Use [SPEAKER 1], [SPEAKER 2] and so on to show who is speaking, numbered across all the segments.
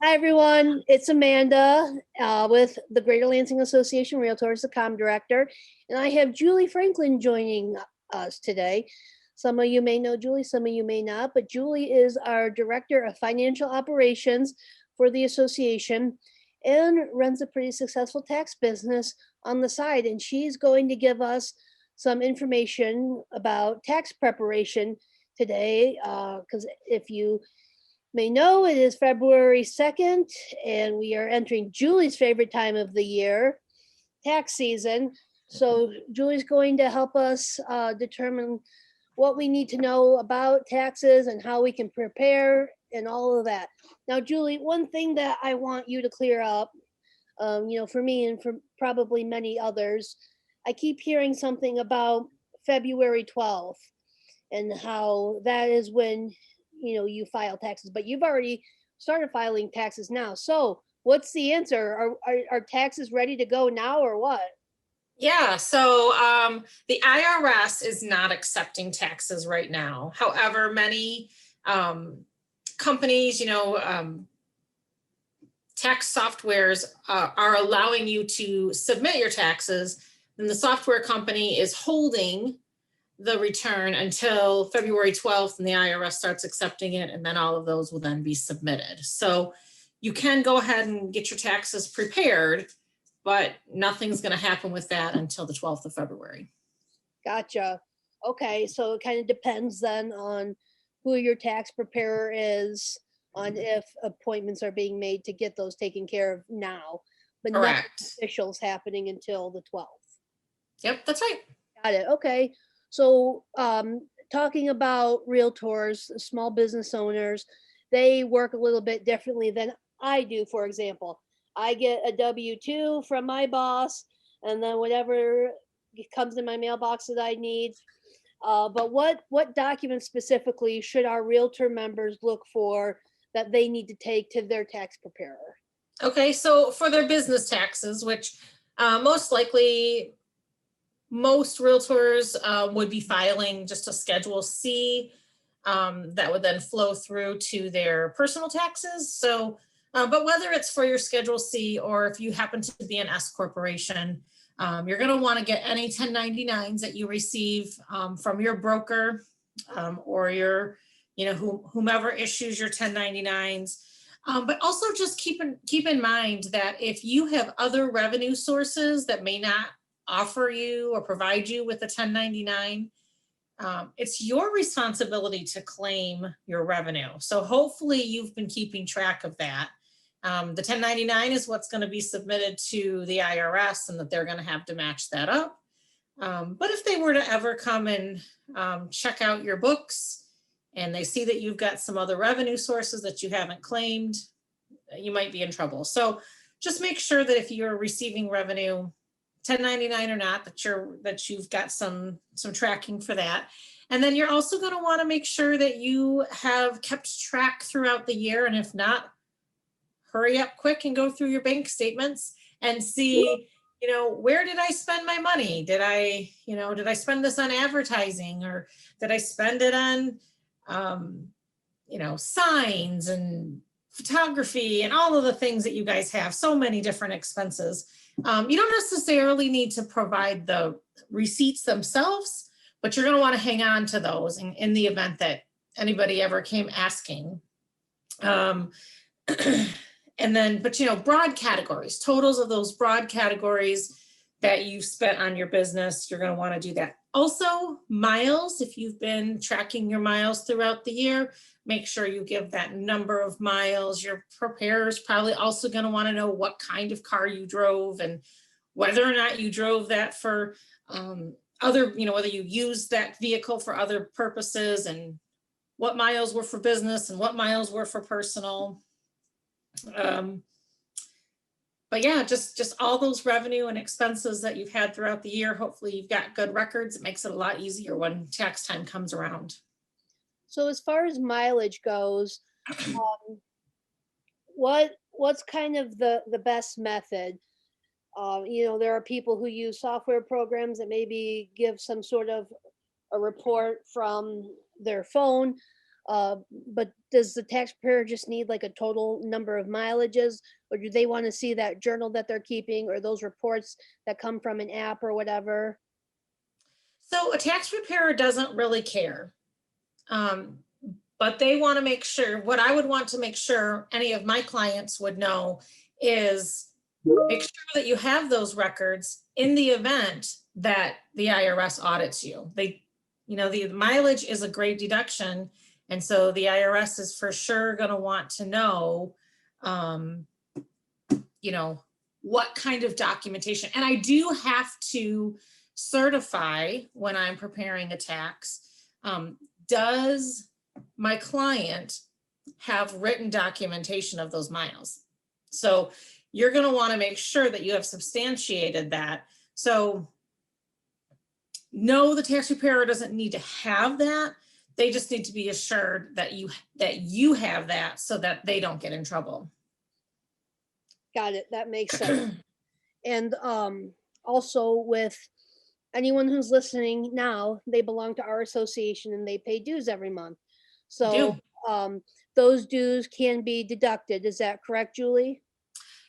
[SPEAKER 1] Hi, everyone. It's Amanda with the Greater Lansing Association Realtors, the COM director. And I have Julie Franklin joining us today. Some of you may know Julie, some of you may not, but Julie is our Director of Financial Operations for the association and runs a pretty successful tax business on the side. And she's going to give us some information about tax preparation today. Because if you may know, it is February 2nd, and we are entering Julie's favorite time of the year, tax season. So Julie's going to help us determine what we need to know about taxes and how we can prepare and all of that. Now, Julie, one thing that I want you to clear up, for me and for probably many others, I keep hearing something about February 12th and how that is when you file taxes, but you've already started filing taxes now. So what's the answer? Are taxes ready to go now or what?
[SPEAKER 2] Yeah, so the IRS is not accepting taxes right now. However, many companies, tax softwares are allowing you to submit your taxes, and the software company is holding the return until February 12th, and the IRS starts accepting it, and then all of those will then be submitted. So you can go ahead and get your taxes prepared, but nothing's going to happen with that until the 12th of February.
[SPEAKER 1] Gotcha. Okay, so it kind of depends then on who your tax preparer is, on if appointments are being made to get those taken care of now, but nothing
[SPEAKER 2] Correct.
[SPEAKER 1] official is happening until the 12th.
[SPEAKER 2] Yep, that's right.
[SPEAKER 1] Got it. Okay. So, talking about realtors, small business owners, they work a little bit differently than I do. For example, I get a W-2 from my boss, and then whatever comes in my mailbox that I need. But what documents specifically should our realtor members look for that they need to take to their tax preparer?
[SPEAKER 2] Okay, so for their business taxes, which most likely most realtors would be filing just a Schedule C that would then flow through to their personal taxes. So, but whether it's for your Schedule C or if you happen to be an S corporation, you're going to want to get any 1099s that you receive from your broker or your, whomever issues your 1099s. But also just keep in mind that if you have other revenue sources that may not offer you or provide you with a 1099, it's your responsibility to claim your revenue. So hopefully you've been keeping track of that. The 1099 is what's going to be submitted to the IRS and that they're going to have to match that up. But if they were to ever come and check out your books and they see that you've got some other revenue sources that you haven't claimed, you might be in trouble. So just make sure that if you're receiving revenue, 1099 or not, that you've got some tracking for that. And then you're also going to want to make sure that you have kept track throughout the year. And if not, hurry up quick and go through your bank statements and see, where did I spend my money? Did I spend this on advertising, or did I spend it on, signs and photography and all of the things that you guys have, so many different expenses. You don't necessarily need to provide the receipts themselves, but you're going to want to hang on to those in the event that anybody ever came asking. And then, but broad categories, totals of those broad categories that you've spent on your business, you're going to want to do that. Also, miles, if you've been tracking your miles throughout the year, make sure you give that number of miles. Your preparer is probably also going to want to know what kind of car you drove and whether or not you drove that for other, whether you used that vehicle for other purposes, and what miles were for business and what miles were for personal. But yeah, just all those revenue and expenses that you've had throughout the year. Hopefully you've got good records. It makes it a lot easier when tax time comes around.
[SPEAKER 1] So as far as mileage goes, what's kind of the best method? There are people who use software programs that maybe give some sort of a report from their phone. But does the taxpayer just need like a total number of mileages, or do they want to see that journal that they're keeping or those reports that come from an app or whatever?
[SPEAKER 2] So a tax preparer doesn't really care. Um, but they want to make sure, what I would want to make sure any of my clients would know is make sure that you have those records in the event that the IRS audits you. The mileage is a great deduction. And so the IRS is for sure going to want to know, um, what kind of documentation. And I do have to certify when I'm preparing a tax, does my client have written documentation of those miles? So you're going to want to make sure that you have substantiated that. So no, the tax preparer doesn't need to have that. They just need to be assured that you have that so that they don't get in trouble.
[SPEAKER 1] Got it. That makes sense. And also with anyone who's listening now, they belong to our association and they pay dues every month. So those dues can be deducted. Is that correct, Julie?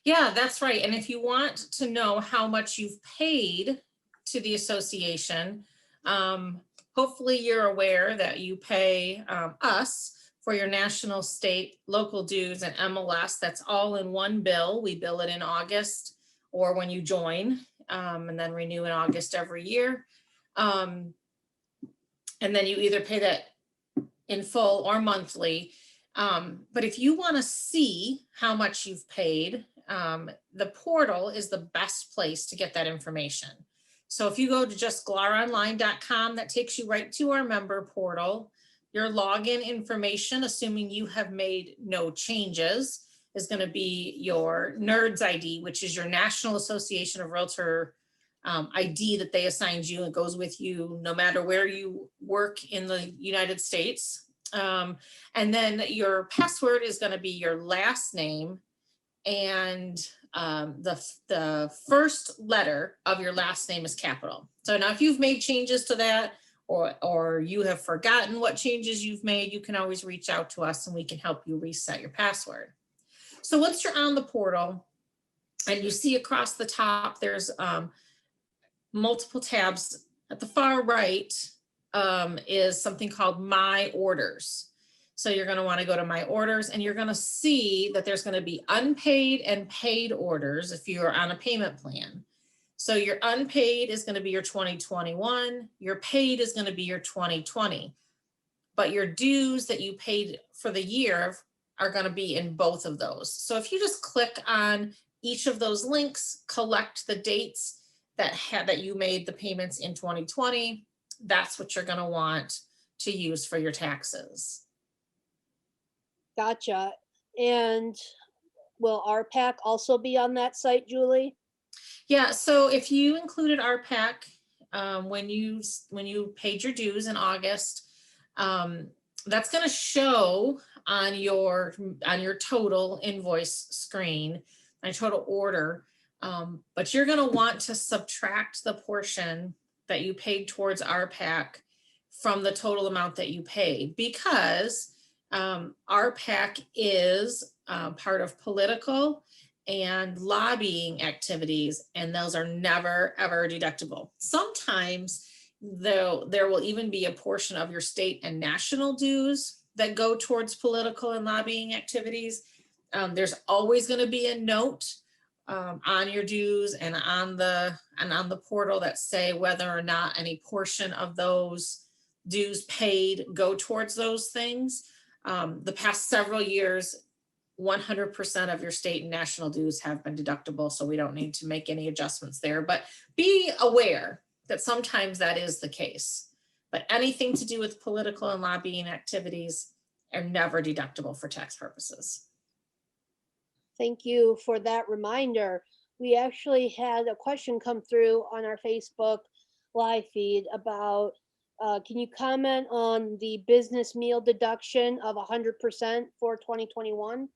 [SPEAKER 2] Yeah, that's right. And if you want to know how much you've paid to the association, hopefully you're aware that you pay us for your national, state, local dues and MLS. That's all in one bill. We bill it in August or when you join, and then renew in August every year. And then you either pay that in full or monthly. But if you want to see how much you've paid, the portal is the best place to get that information. So if you go to just glaronline.com, that takes you right to our member portal. Your login information, assuming you have made no changes, is going to be your NERDS ID, which is your National Association of Realtor ID that they assigned you. It goes with you no matter where you work in the United States. And then your password is going to be your last name and the first letter of your last name is capital. So now if you've made changes to that or you have forgotten what changes you've made, you can always reach out to us and we can help you reset your password. So once you're on the portal and you see across the top, there's multiple tabs. At the far right is something called My Orders. So you're going to want to go to My Orders and you're going to see that there's going to be unpaid and paid orders if you're on a payment plan. So your unpaid is going to be your 2021, your paid is going to be your 2020, but your dues that you paid for the year are going to be in both of those. So if you just click on each of those links, collect the dates that you made the payments in 2020, that's what you're going to want to use for your taxes.
[SPEAKER 1] Gotcha. And will RPAC also be on that site, Julie?
[SPEAKER 2] Yeah, so if you included RPAC when you paid your dues in August, that's going to show on your total invoice screen, on total order. But you're going to want to subtract the portion that you paid towards RPAC from the total amount that you paid, because RPAC is part of political and lobbying activities, and those are never, ever deductible. Sometimes though, there will even be a portion of your state and national dues that go towards political and lobbying activities. There's always going to be a note on your dues and on the portal that say whether or not any portion of those dues paid go towards those things. The past several years, 100% of your state and national dues have been deductible, so we don't need to make any adjustments there. But be aware that sometimes that is the case. But anything to do with political and lobbying activities are never deductible for tax purposes.
[SPEAKER 1] Thank you for that reminder. We actually had a question come through on our Facebook live feed about, can you comment on the business meal deduction of 100% for 2021?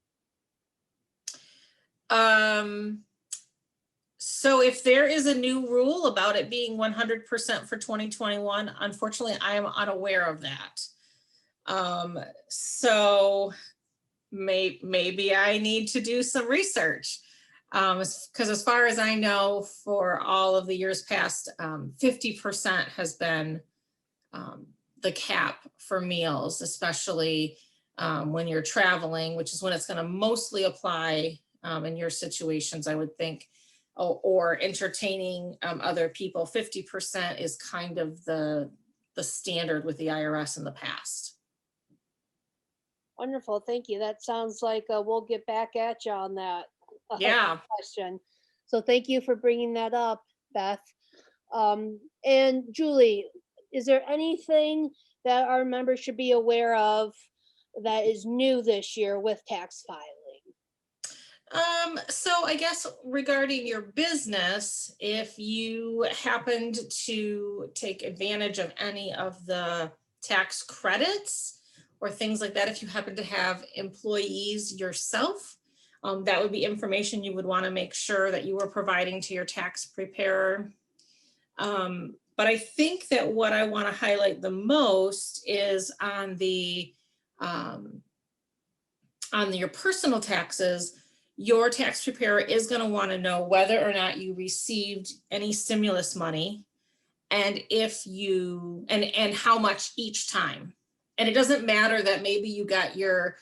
[SPEAKER 2] So if there is a new rule about it being 100% for 2021, unfortunately, I am unaware of that. So maybe I need to do some research. Because as far as I know, for all of the years past, 50% has been the cap for meals, especially when you're traveling, which is when it's going to mostly apply in your situations, I would think, or entertaining other people. 50% is kind of the standard with the IRS in the past.
[SPEAKER 1] Wonderful, thank you. That sounds like we'll get back at you on that
[SPEAKER 2] Yeah.
[SPEAKER 1] question. So thank you for bringing that up, Beth. And Julie, is there anything that our members should be aware of that is new this year with tax filing?
[SPEAKER 2] So I guess regarding your business, if you happened to take advantage of any of the tax credits or things like that, if you happen to have employees yourself, that would be information you would want to make sure that you were providing to your tax preparer. But I think that what I want to highlight the most is on your personal taxes. Your tax preparer is going to want to know whether or not you received any stimulus money, and if you and how much each time. And it doesn't matter that maybe you got your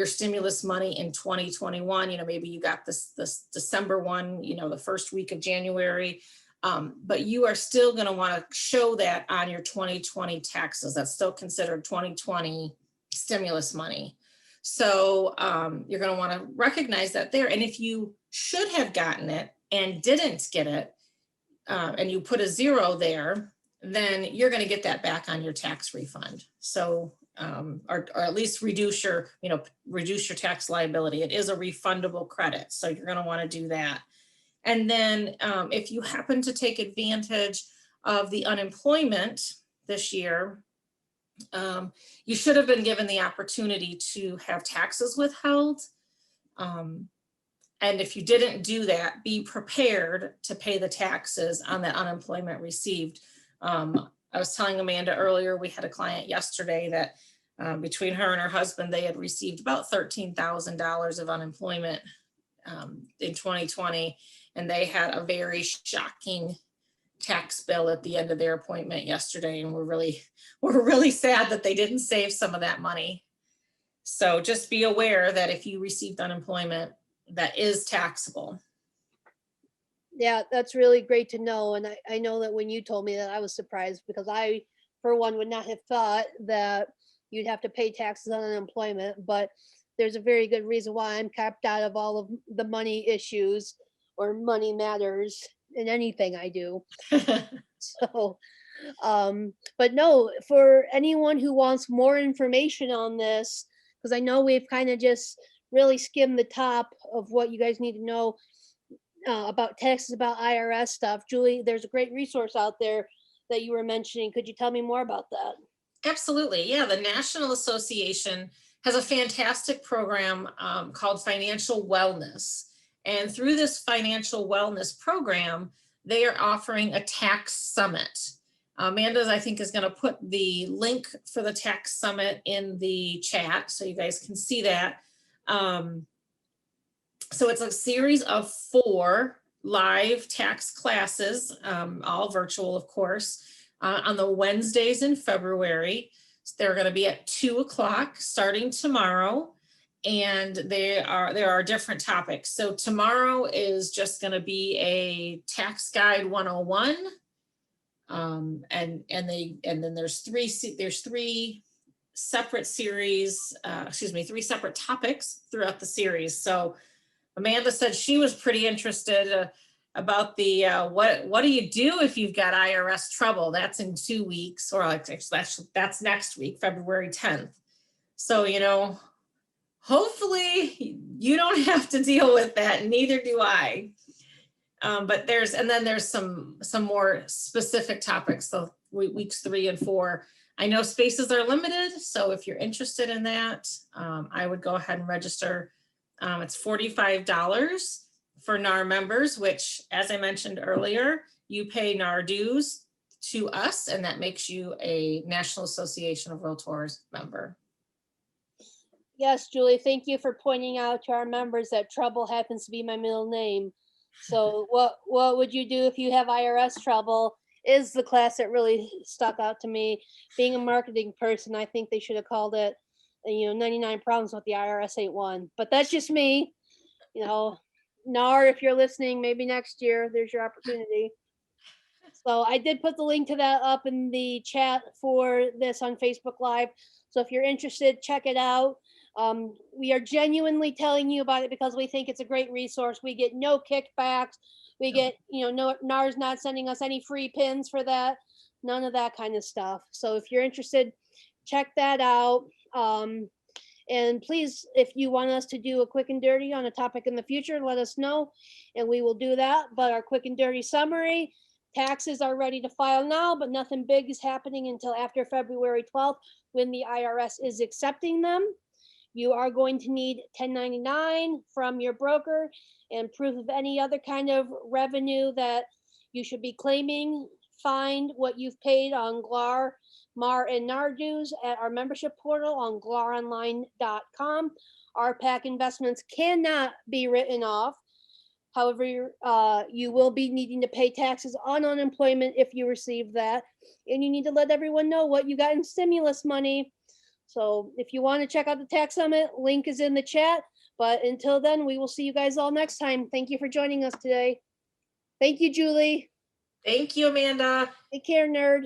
[SPEAKER 2] stimulus money in 2021. Maybe you got this December one, the first week of January. But you are still going to want to show that on your 2020 taxes. That's still considered 2020 stimulus money. So you're going to want to recognize that there. And if you should have gotten it and didn't get it, and you put a 0 there, then you're going to get that back on your tax refund. So, or at least reduce your tax liability. It is a refundable credit. So you're going to want to do that. And then if you happen to take advantage of the unemployment this year, you should have been given the opportunity to have taxes withheld. And if you didn't do that, be prepared to pay the taxes on that unemployment received. I was telling Amanda earlier, we had a client yesterday that between her and her husband, they had received about $13,000 of unemployment in 2020. And they had a very shocking tax bill at the end of their appointment yesterday. And we're really sad that they didn't save some of that money. So just be aware that if you received unemployment, that is taxable.
[SPEAKER 1] Yeah, that's really great to know. And I know that when you told me that, I was surprised because I, for one, would not have thought that you'd have to pay taxes on unemployment, but there's a very good reason why I'm kept out of all of the money issues or money matters in anything I do. So, but no, for anyone who wants more information on this, because I know we've kind of just really skimmed the top of what you guys need to know about taxes, about IRS stuff. Julie, there's a great resource out there that you were mentioning. Could you tell me more about that?
[SPEAKER 2] Absolutely. Yeah, the National Association has a fantastic program called Financial Wellness. And through this financial wellness program, they are offering a tax summit. Amanda, I think, is going to put the link for the tax summit in the chat so you guys can see that. So it's a series of 4 live tax classes, all virtual, of course, on the Wednesdays in February. They're going to be at 2:00 starting tomorrow. And there are different topics. So tomorrow is just going to be a tax guide 101. And then there's three separate series, 3 separate topics throughout the series. So Amanda said she was pretty interested about the what do you do if you've got IRS trouble? That's in 2 weeks, or that's next week, February 10th. So, hopefully you don't have to deal with that, neither do I. But there's some more specific topics, so weeks 3 and 4. I know spaces are limited, so if you're interested in that, I would go ahead and register. It's $45 for NAR members, which, as I mentioned earlier, you pay NAR dues to us, and that makes you a National Association of Realtors member.
[SPEAKER 1] Yes, Julie, thank you for pointing out to our members that trouble happens to be my middle name. So what would you do if you have IRS trouble is the class that really stuck out to me. Being a marketing person, I think they should have called it, 99 problems with the IRS ain't one. But that's just me. NAR, if you're listening, maybe next year, there's your opportunity. So I did put the link to that up in the chat for this on Facebook Live. So if you're interested, check it out. We are genuinely telling you about it because we think it's a great resource. We get no kickbacks. We get, no, NAR's not sending us any free pins for that. None of that kind of stuff. So if you're interested, check that out. And please, if you want us to do a quick and dirty on a topic in the future, let us know and we will do that. But our quick and dirty summary, taxes are ready to file now, but nothing big is happening until after February 12th when the IRS is accepting them. You are going to need 1099 from your broker and proof of any other kind of revenue that you should be claiming. Find what you've paid on GLAR, MAR, and NAR dues at our membership portal on glaronline.com. Our PAC investments cannot be written off. However, you will be needing to pay taxes on unemployment if you receive that. And you need to let everyone know what you got in stimulus money. So if you want to check out the Tax Summit, link is in the chat. But until then, we will see you guys all next time. Thank you for joining us today. Thank you, Julie.
[SPEAKER 2] Thank you, Amanda.
[SPEAKER 1] Take care, nerd.